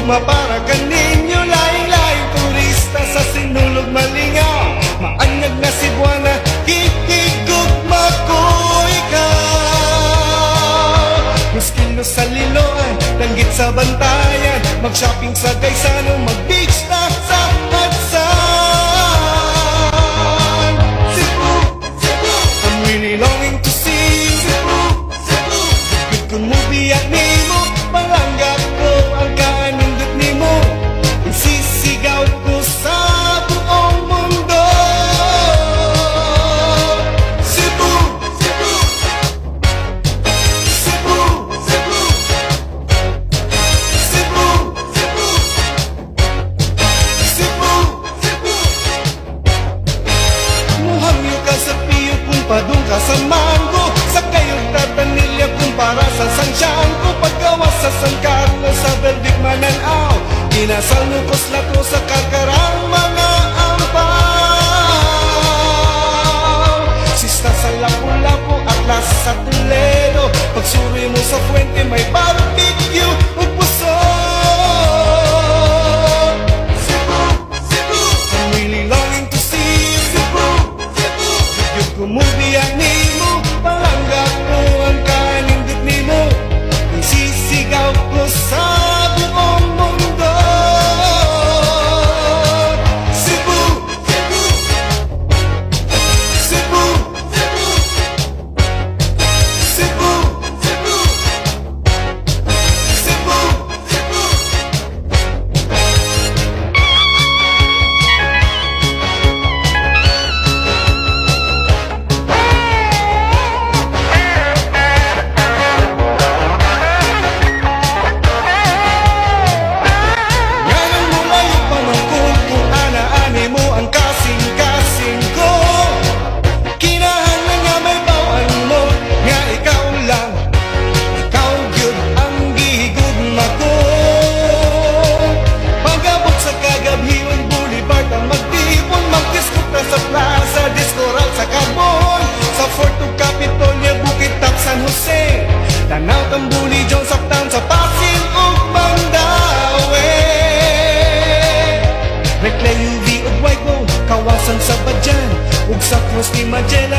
gugma para kaninyo laing-laing turista sa sinulog malingaw. Maanyag na Cebuana, kikigugma ko ikaw. Miskilo sa Liloan, langgit sa Bantayan, mag-shopping sa Gaisano, mag-beach na sa Hudson. Cebu, Cebu, I'm really longing to see Cebu, Cebu. Kung mubiyak nimo, palanggap ko ang kanindot nimo. Isisigaw ko sa buong mundo. Cebu, Cebu, Cebu, Cebu, Cebu, Cebu, Cebu, Cebu. Muhamyo ka sa piyo kung padung ka sa Mango, sa kayong tatanilya kung para sa Santiago, paggawas sa San Carlos, sa Belvic Mananaw, inasal mo Coslato sa Carcarang mga ampaw. Sista sa Lapu-Lapu, Atlas sa Toledo, pagsuri mo sa Fuente may barbecue ug puso. Cebu, Cebu, I'm really longing to see Cebu, Cebu. Yung kumubiyak nimo, palanggap ko ang kanindot nimo. Isisigaw ko sa buong mundo. Cebu, Cebu, Cebu, Cebu, Cebu, Cebu, Cebu, Cebu. Ngayon mo layo pamangkot kung ana-ani mo ang kasing-kasing ko. Kinahanglan nga may bawaan mo, nga ikaw lang, ikaw gyud ang gihigugma ko. Pag-abot sa Cagabion Boulevard ang magtipon, magdiskot na sa plaza, diskoral sa Carbon, sa Fort ug Capitolia, Bukid Tap, San Jose, Tanaw, Tambuli, Jones Uptown, sa Pasig ug Mandaue. Reclay, UV ug Waiko, Kawasan sa Badyan, ug sa Cruz ni Magellan.